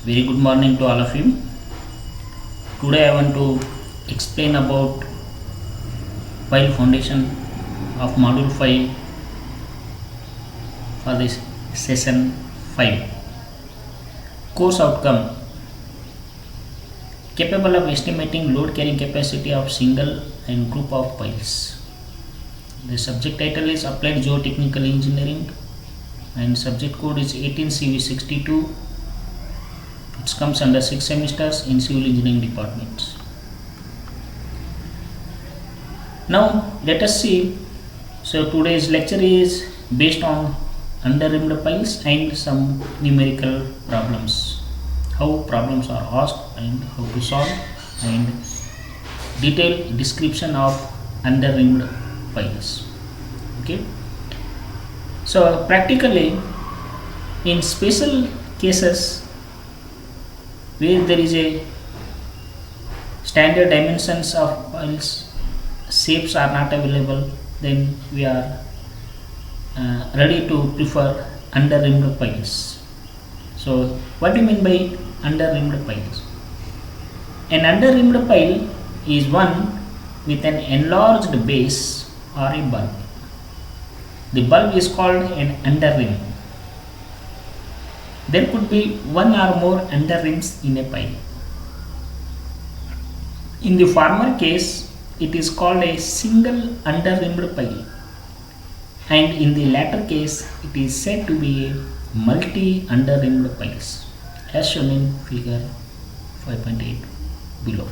Very good morning to all of you. Today I want to explain about pile foundation of module 5 for this session 5. Course outcome: capable of estimating load carrying capacity of single and group of piles. The subject title is Applied Geotechnical Engineering and subject code is 18CV62. It comes under 6 semesters in civil engineering departments. Now let us see. So today's lecture is based on under-rimmed piles and some numerical problems. How problems are asked and how to solve, and detailed description of under-rimmed piles. Okay. So practically, in special cases where there is a standard dimensions of piles, shapes are not available, then we are ready to prefer under-rimmed piles. So what do you mean by under-rimmed piles? An under-rimmed pile is one with an enlarged base or a bulb. The bulb is called an under-rim. There could be one or more under-rims in a pile. In the former case, it is called a single under-rimmed pile, and in the latter case, it is said to be a multi under-rimmed piles, as shown in figure 5.8 below.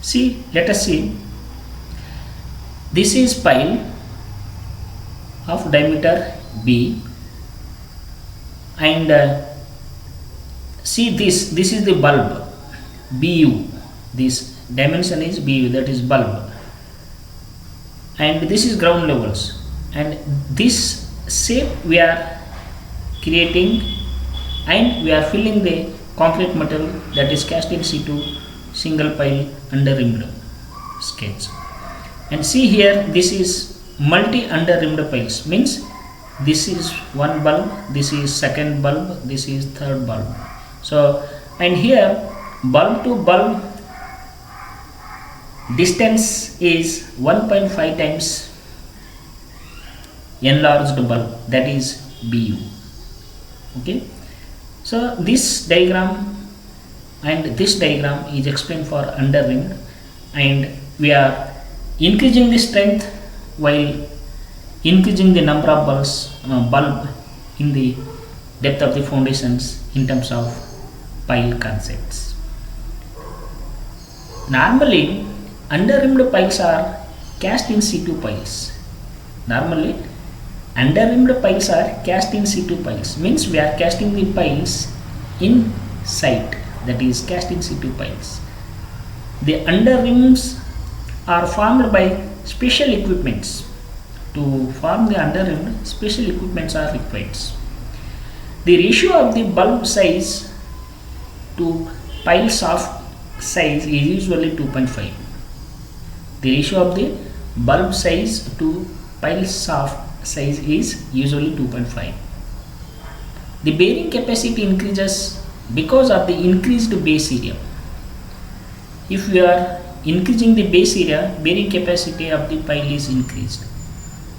See, let us see. This is pile of diameter B, and see this is the bulb BU. This dimension is BU, that is bulb, and this is ground levels, and this shape we are creating, and we are filling the concrete material, that is cast in situ single pile under-rimmed sketch. And see here, this is multi under-rimmed piles, means this is one bulb, this is second bulb, this is third bulb. So, and here bulb to bulb distance is 1.5 times enlarged bulb, that is BU. Okay. So this diagram and this diagram is explained for under-rimmed, and we are increasing the strength while increasing the number of bulb in the depth of the foundations in terms of pile concepts. Normally, under-rimmed piles are cast in situ piles. Normally, under-rimmed piles are cast in situ piles, means we are casting the piles in site, that is cast in situ piles. The under-rims are formed by special equipments. To form the under-rim, special equipments are required. The ratio of the bulb size to pile shaft size is usually 2.5. The ratio of the bulb size to pile shaft size is usually 2.5. The bearing capacity increases because of the increased base area. If we are increasing the base area, bearing capacity of the pile is increased.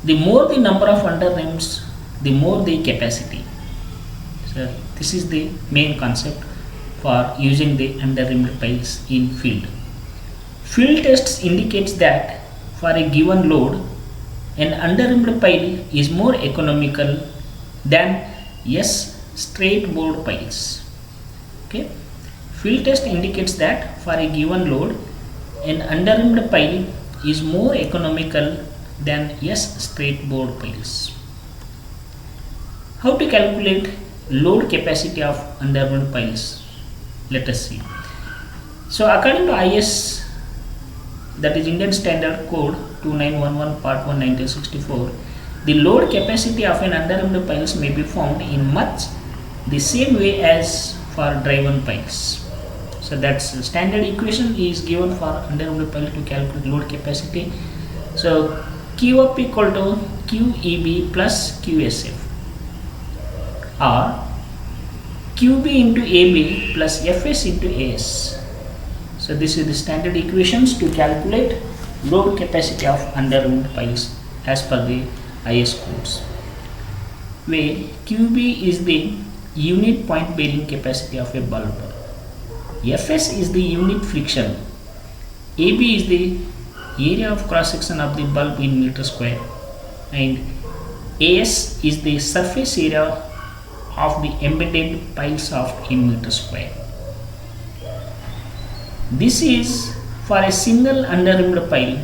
The more the number of under-rims, the more the capacity. So this is the main concept for using the under-rimmed piles in field. Field tests indicates that for a given load, an under-rimmed pile is more economical than straight board piles. Okay. Field test indicates that for a given load, an under-rimmed pile is more economical than straight board piles. How to calculate load capacity of under-rimmed piles? Let us see. So according to IS, that is Indian Standard Code 2911 Part 1 1964, the load capacity of an under-rimmed piles may be found in much the same way as for driven piles. So that's the standard equation is given for under-rimmed pile to calculate load capacity. So Q up equal to QEB plus QSF, or QB into AB plus Fs into AS. So this is the standard equations to calculate load capacity of under-rimmed piles as per the IS codes, where QB is the unit point bearing capacity of a bulb, Fs is the unit friction, AB is the area of cross section of the bulb in meter square, and AS is the surface area of the embedded piles of in meter square. This is for a single under-rimmed pile.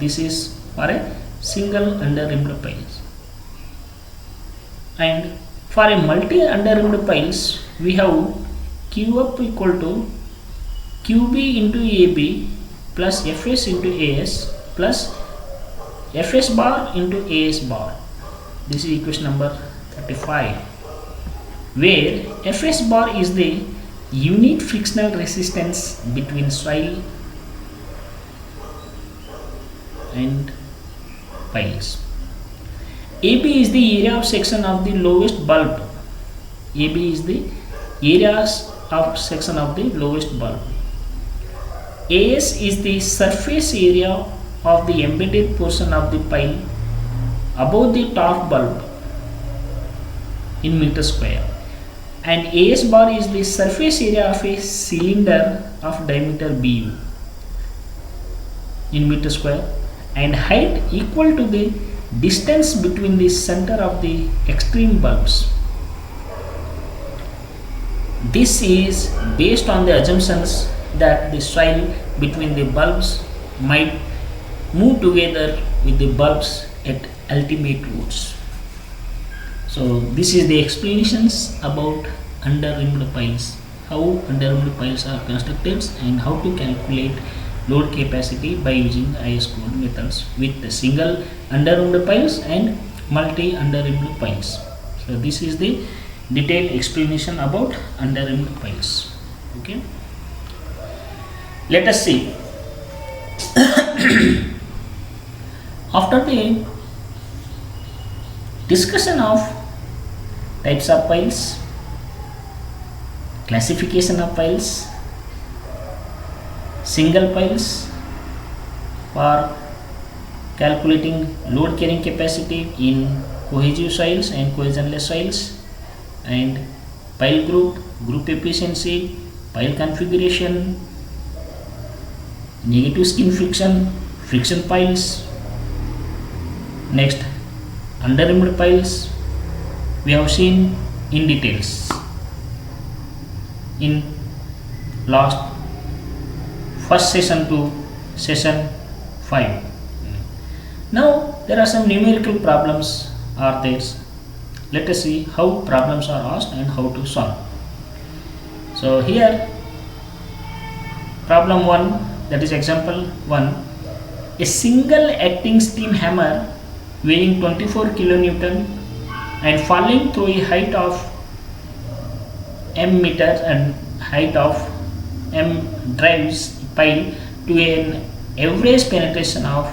This is for a single under-rimmed piles. And for a multi under-rimmed piles, we have Q up equal to QB into AB plus Fs into AS plus Fs bar into AS bar. This is equation number 35, where Fs bar is the unit frictional resistance between soil and piles. AB is the area of section of the lowest bulb. AB is the areas of section of the lowest bulb. AS is the surface area of the embedded portion of the pile above the top bulb in meter square, and AS bar is the surface area of a cylinder of diameter BU in meter square and height equal to the distance between the center of the extreme bulbs. This is based on the assumptions that the soil between the bulbs might move together with the bulbs at ultimate roots. So this is the explanations about under-rimmed piles, how under-rimmed piles are constructed and how to calculate load capacity by using IS code methods with the single under-rimmed piles and multi under-rimmed piles. So this is the detailed explanation about under-rimmed piles. Okay. Let us see. After the discussion of types of piles, classification of piles, single piles for calculating load carrying capacity in cohesive soils and cohesionless soils, and pile group, group efficiency, pile configuration, negative skin friction, friction piles. Next, under-rimmed piles we have seen in details in last first session to session 5. Now there are some numerical problems are there. Let us see how problems are asked and how to solve. So here problem 1, that is example 1, a single acting steam hammer weighing 24 kilonewton and falling through a height of m meters and height of m drives pile to an average penetration of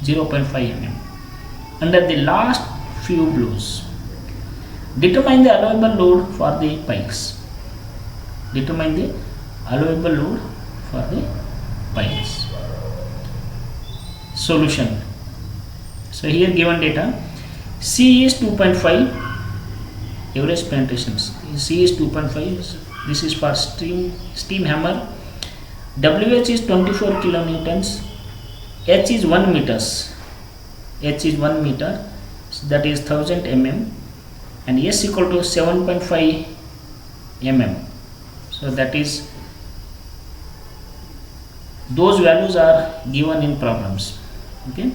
0.5 mm under the last few blows. Determine the allowable load for the piles. Determine the allowable load for the piles. Solution. So here given data, C is 2.5 average penetrations. C is 2.5. This is for steam hammer. WH is 24 kilonewtons. H is 1 meters. H is 1 meter. So that is 1000 mm. And S equal to 7.5 mm. So that is, those values are given in problems. Okay.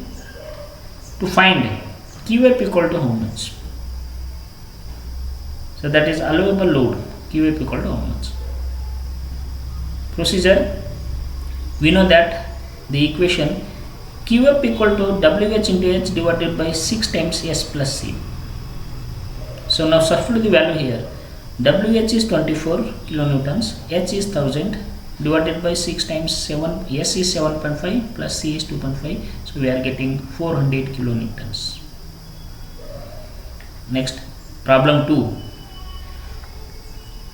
To find QF equal to how much? So that is allowable load. QF equal to how much? Procedure. We know that the equation QF equal to WH into H divided by 6 times S plus C. So now substitute the value here. WH is 24 kilonewtons, H is 1000 divided by 6 times 7, S is 7.5 plus C is 2.5. So we are getting 400 kilonewtons. Next, problem 2.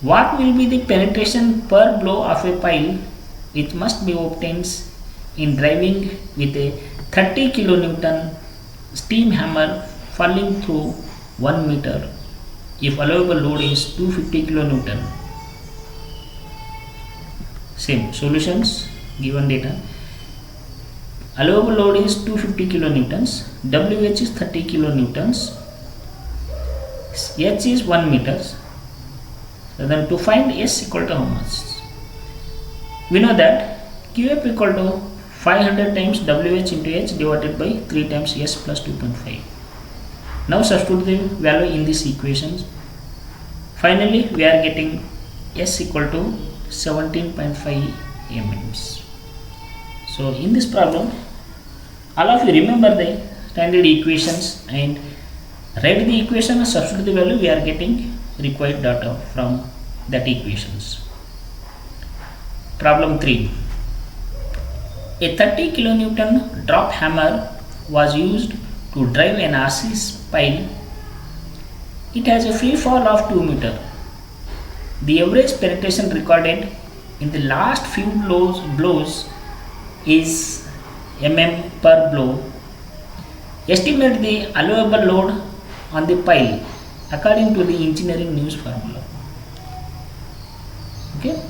What will be the penetration per blow of a pile which must be obtained in driving with a 30 kilonewton steam hammer falling through 1 meter if allowable load is 250 kilonewton? Same solutions, given data. Allowable load is 250 kilonewtons, WH is 30 kilonewtons, H is 1 meters. So then to find S equal to how much? We know that QF equal to 500 times WH into H divided by 3 times S plus 2.5. Now substitute the value in these equations. Finally, we are getting S equal to 17.5 mm. So in this problem, all of you remember the standard equations and write the equation and substitute the value. We are getting required data from that equations. Problem 3. A 30 kilonewton drop hammer was used to drive an RC pile. It has a free fall of 2 meter. The average penetration recorded in the last few blows is mm per blow. Estimate the allowable load on the pile according to the engineering news formula. Okay.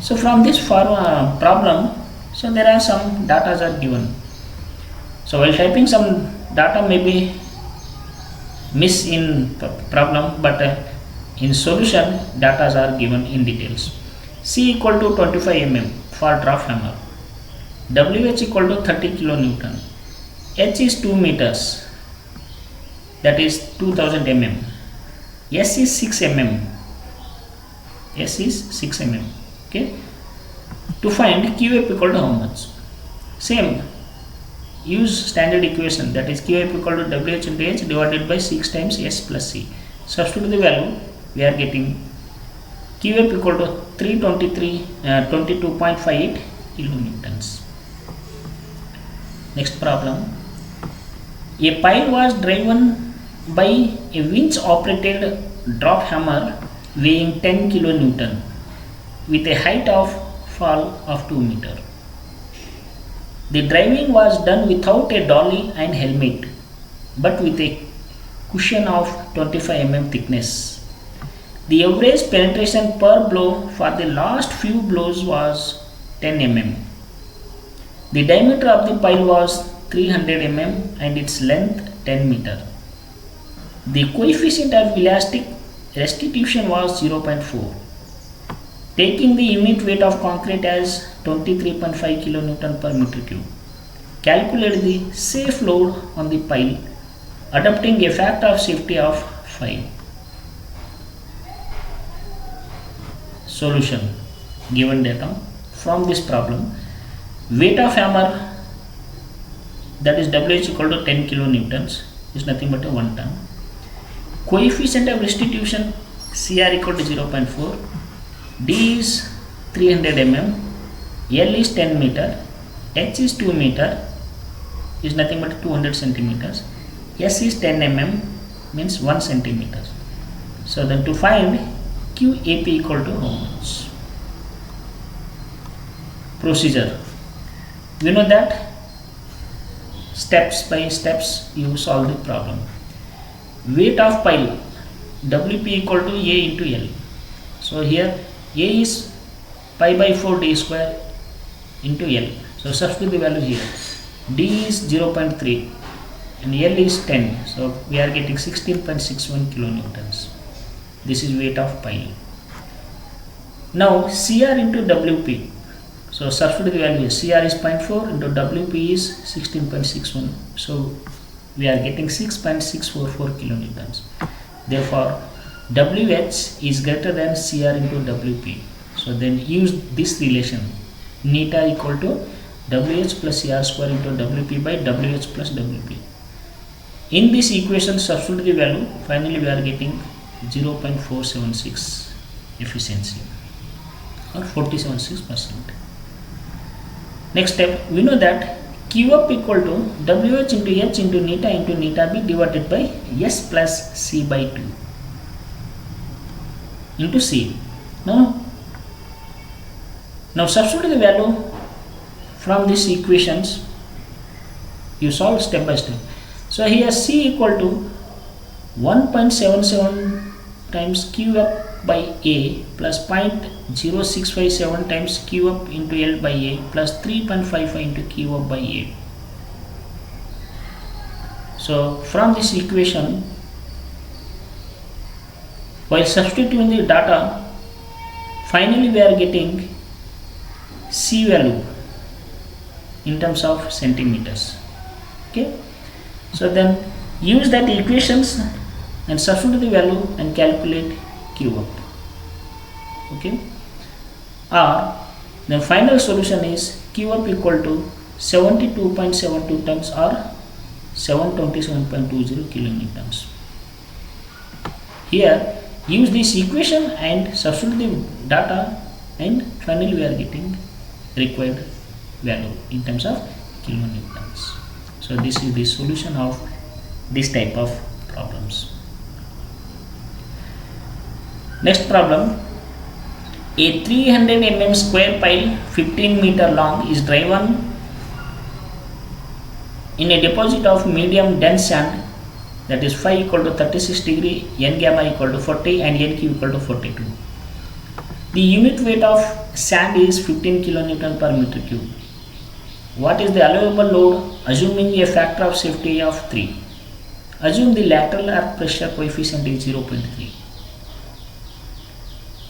So from this problem, so there are some data are given. So while typing, some data may be miss in problem, but in solution data are given in details. C equal to 25 mm for drop hammer, WH equal to 30 kilonewton, H is 2 meters, that is 2000 mm, S is 6 mm, okay. To find QF equal to how much? Same, use standard equation, that is QF equal to WH into H divided by 6 times S plus C. Substitute the value, we are getting QF equal to 22.58 kilonewtons. Next problem. A pile was driven by a winch operated drop hammer weighing 10 kilonewton with a height of fall of 2 meter. The driving was done without a dolly and helmet, but with a cushion of 25 mm thickness. The average penetration per blow for the last few blows was 10 mm. The diameter of the pile was 300 mm and its length 10 meter. The coefficient of elastic restitution was 0.4. Taking the unit weight of concrete as 23.5 kilonewton per meter cube, calculate the safe load on the pile, adopting a factor of safety of 5. Solution, given data from this problem. Weight of hammer, that is WH equal to 10 kilonewtons, is nothing but a 1 ton. Coefficient of restitution CR equal to 0.4, D is 300 mm, L is 10 meter, H is 2 meter, is nothing but 200 centimeters, S is 10 mm, means 1 centimeter. So then to find QAP equal to how much? Procedure. We know that steps by steps you solve the problem. Weight of pile, WP equal to A into L. So here A is pi by 4 d square into L. So substitute the value here. D is 0.3 and L is 10. So we are getting 16.61 kilonewtons. This is weight of pile. Now CR into WP. So substitute the value. CR is 0.4 into WP is 16.61. So we are getting 6.644 kilonewtons. Therefore WH is greater than CR into WP. So then use this relation, neta equal to WH plus CR square into WP by WH plus WP. In this equation substitute the value. Finally we are getting 0.476 efficiency or 47.6%. Next step, we know that Q up equal to WH into H into neta B divided by S plus C by 2. into C. Now substitute the value from these equations. You solve step by step. So here C equal to 1.77 times Q up by A plus 0.0657 times Q up into L by A plus 3.55 into Q up by A. So from this equation, while substituting the data, finally we are getting C value in terms of centimeters. Okay, so then use that equations and substitute the value and calculate Q up. Okay, or the final solution is Q up equal to 72.72 tons or 727.20 kilonewtons. Here use this equation and substitute the data, and finally we are getting required value in terms of kilonewtons. So this is the solution of this type of problems. Next problem, a 300 mm square pile 15 meter long is driven in a deposit of medium dense sand, that is phi equal to 36 degree, n gamma equal to 40 and nq equal to 42. The unit weight of sand is 15 kilonewton per meter cube. What is the allowable load assuming a factor of safety of 3? Assume the lateral earth pressure coefficient is 0.3.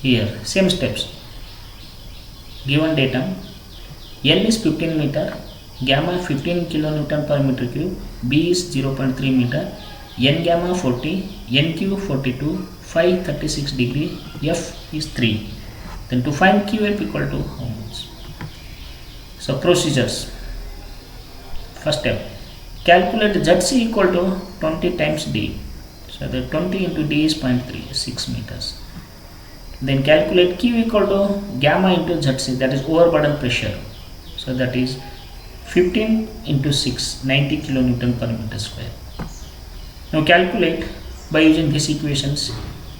Here same steps. Given datum, L is 15 meter, gamma 15 kilonewton per meter cube, B is 0.3 meter, n gamma 40, nq 42, phi 36 degree, f is 3. Then to find Q up equal to how much? So procedures. First step, calculate ZC equal to 20 times D. So the 20 into D is 0.3, 6 meters. Then calculate Q equal to gamma into ZC, that is overburden pressure. So that is 15 into 6, 90 kilonewton per meter square. Now calculate by using these equations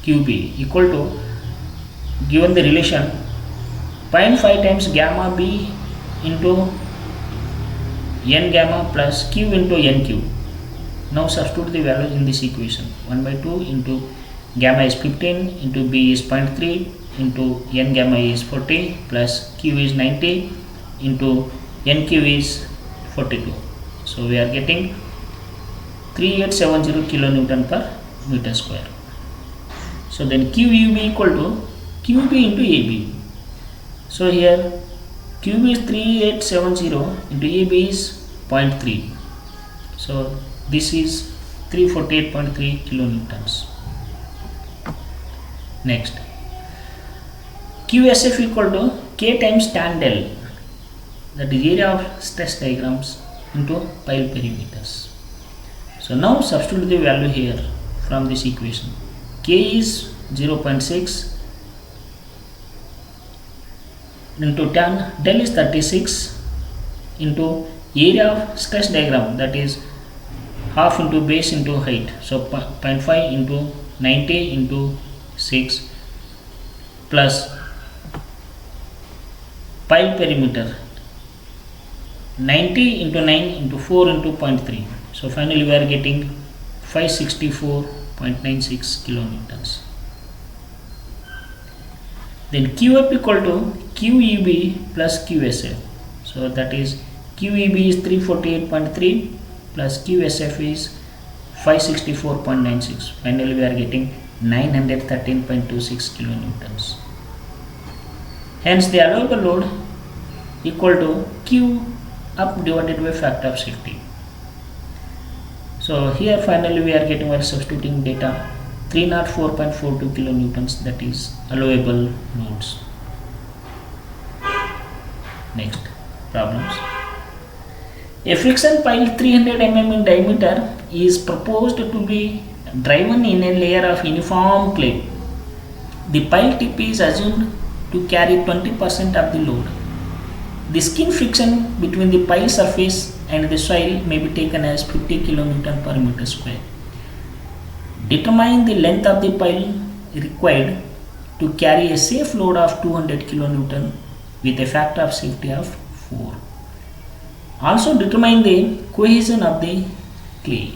QB equal to, given the relation, 0.5 times gamma B into n gamma plus Q into nq. Now substitute the value in this equation. 1 by 2 into gamma is 15 into B is 0.3 into n gamma is 40 plus Q is 90 into nq is 42. So we are getting 3870 kilonewton per meter square. So then QUB equal to QB into AB. So here QB is 3870 into AB is 0.3. So this is 348.3 kilonewtons. Next, QSF equal to K times tan del, that is area of stress diagrams into pile perimeters. So now substitute the value here from this equation. K is 0.6 into tan del is 36 into area of stress diagram, that is half into base into height. So 0.5 into 90 into 6 plus pile perimeter 90 into 9 into 4 into 0.3. So finally we are getting 564.96 kilonewtons. Then QF equal to QEB plus QSF. So that is QEB is 348.3 plus QSF is 564.96. Finally we are getting 913.26 kilonewtons. Hence the allowable load equal to Q up divided by factor of safety. So here finally we are getting, while substituting data, 304.42 kilonewtons, that is allowable loads. Next problems. A friction pile 300 mm in diameter is proposed to be driven in a layer of uniform clay. The pile tip is assumed to carry 20% of the load. The skin friction between the pile surface and the soil may be taken as 50 kilonewton per meter square. Determine the length of the pile required to carry a safe load of 200 kilonewton with a factor of safety of 4. Also determine the cohesion of the clay.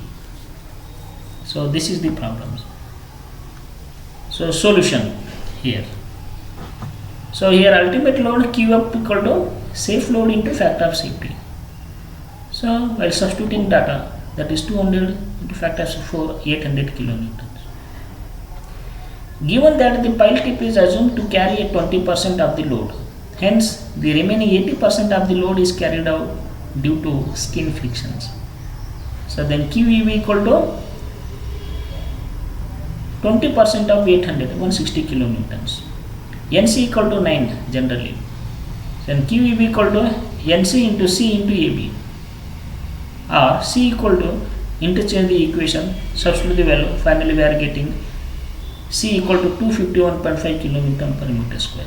So this is the problems. So solution here. So here ultimate load Q up equal to safe load into factor of safety. So while substituting data, that is 200 into factor of 4, 800 kilonewtons. Given that the pile tip is assumed to carry a 20% of the load, hence the remaining 80% of the load is carried out due to skin frictions. So then QEV equal to 20% of 800, 160 kilonewtons. NC equal to 9 generally. Then QEB equal to NC into C into AB. Or C equal to, interchange the equation, substitute the value, finally we are getting C equal to 251.5 kilonewton per meter square.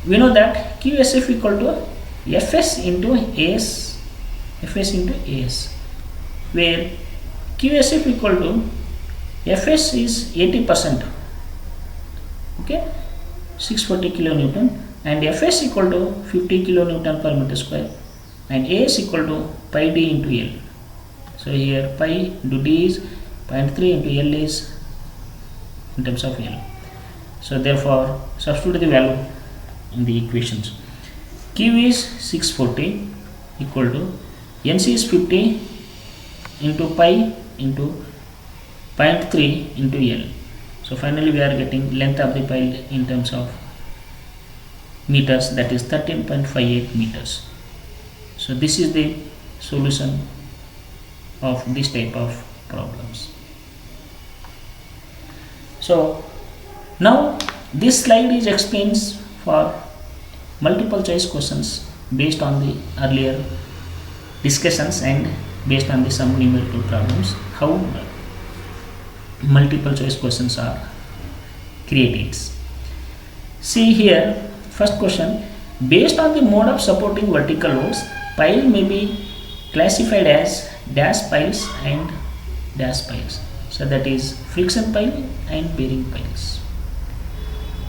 We know that QSF equal to Fs into AS, Fs into AS, where QSF equal to Fs is 80%, okay, 640 kilonewton, and Fs equal to 50 kilonewton per meter square, and AS equal to pi d into L. So here pi into d is 0.3 into L is in terms of L. So therefore substitute the value in the equations. Q is 640 equal to NC is 50 into pi into 0.3 into L. So finally we are getting length of the pile in terms of meters, that is 13.58 meters. So this is the solution of this type of problems. So now this slide is explains for multiple choice questions based on the earlier discussions and based on the some numerical problems, how multiple choice questions are created. See here, first question, based on the mode of supporting vertical loads, pile may be classified as dash piles and dash piles. So that is friction pile and bearing piles.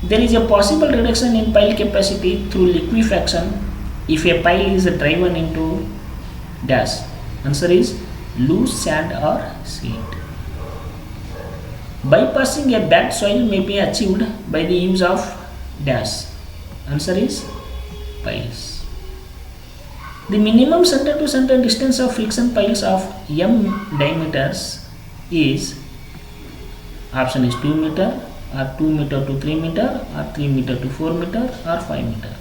There is a possible reduction in pile capacity through liquefaction if a pile is driven into dash. Answer is loose sand or silt. Bypassing a bad soil may be achieved by the use of dash. Answer is piles. The minimum center to center distance of friction piles of M diameters is, option is 2 meter or 2 meter to 3 meter or 3 meter to 4 meter or 5 meter.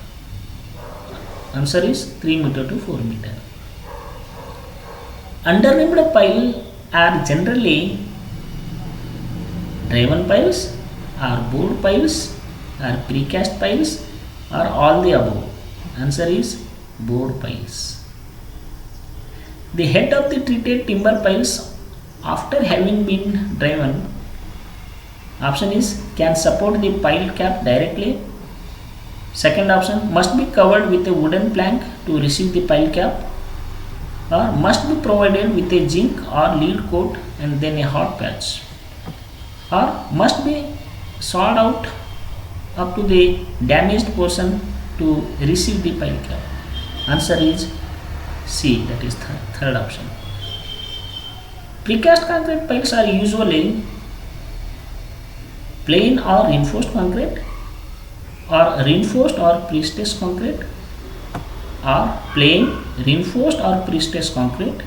Answer is 3 meter to 4 meter. Underrimmed piles are generally driven piles, or board piles, or precast piles, or all the above. Answer is board piles. The head of the treated timber piles after having been driven, option is can support the pile cap directly. Second option, must be covered with a wooden plank to receive the pile cap, or must be provided with a zinc or lead coat and then a hot patch, or must be sawed out up to the damaged portion to receive the pile cap. Answer is C, that is third option. Precast concrete piles are usually plain or reinforced concrete, or reinforced or pre-stressed concrete, or plain, reinforced or pre-stressed concrete,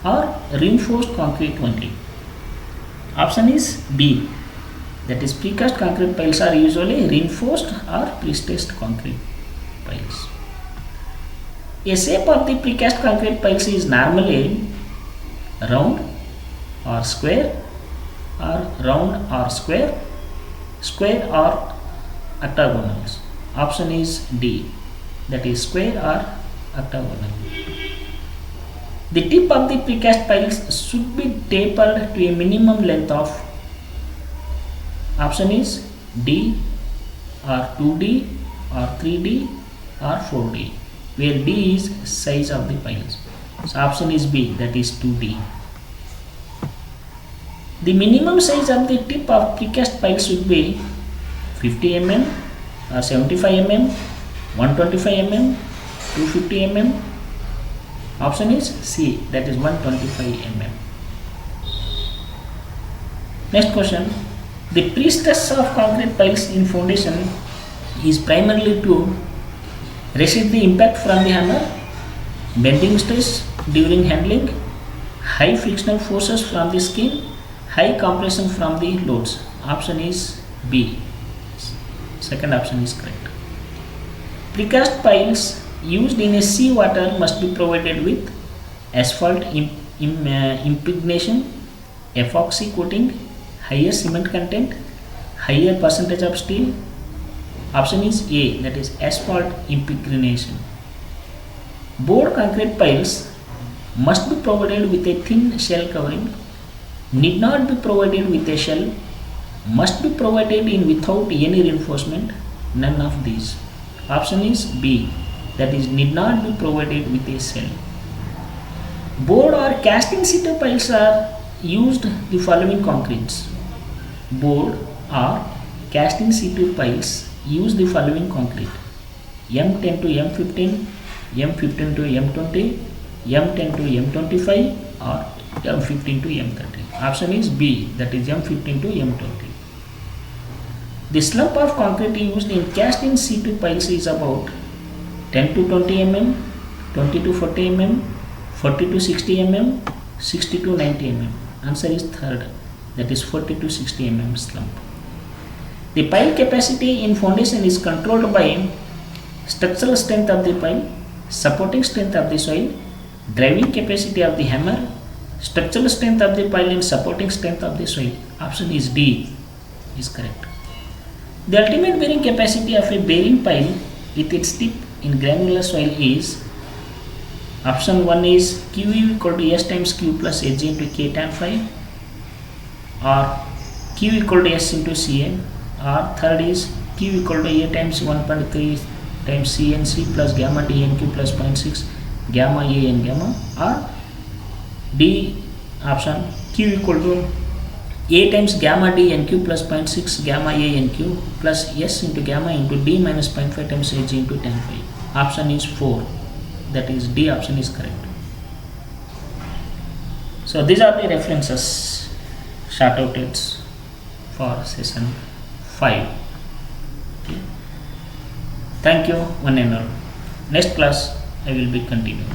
or reinforced concrete only. Option is B, that is precast concrete piles are usually reinforced or pre-stressed concrete piles. A shape of the precast concrete piles is normally round or square, or round or square, square or octagonals. Option is D, that is square or octagonal. The tip of the precast piles should be tapered to a minimum length of, option is D, or 2D, or 3D, or 4D, where D is size of the piles. So option is B, that is 2D. The minimum size of the tip of precast pile should be 50 mm or 75 mm, 125 mm, 250 mm. Option is C, that is 125 mm. Next question. The pre-stress of concrete piles in foundation is primarily to resist the impact from the hammer, bending stress during handling, high frictional forces from the skin, high compression from the loads. Option is B. Second option is correct. Precast piles used in a seawater must be provided with asphalt impregnation, epoxy coating, higher cement content, higher percentage of steel. Option is A, that is asphalt impregnation. Board concrete piles must be provided with a thin shell covering, need not be provided with a shell, must be provided in without any reinforcement, none of these. Option is B, that is need not be provided with a shell. Board or cast in situ piles are used the following concretes. Board or cast in situ piles use the following concrete: M10 to M15, M15 to M20, M10 to M25 or M15 to M30. Option is B, that is M15 to M20. The slump of concrete used in cast in situ piles is about 10 to 20 mm, 20 to 40 mm, 40 to 60 mm, 60 to 90 mm. Answer is third, that is 40 to 60 mm slump. The pile capacity in foundation is controlled by structural strength of the pile, supporting strength of the soil, driving capacity of the hammer, structural strength of the pile and supporting strength of the soil. Option is D is correct. The ultimate bearing capacity of a bearing pile with its tip in granular soil is, option 1 is Q equal to S times Q plus Hg into K tan phi, or Q equal to S into Cn, or third is Q equal to A times 1.3 times CNC plus gamma DNQ plus 0.6 gamma A and gamma, or D option Q equal to A times gamma D and Q plus 0.6 gamma A and Q plus S into gamma into D minus 0.5 times Hg into tan phi. Option is 4, that is D option is correct. So these are the references, short outlets for session 5. Okay. Thank you one and all. Next class I will be continuing.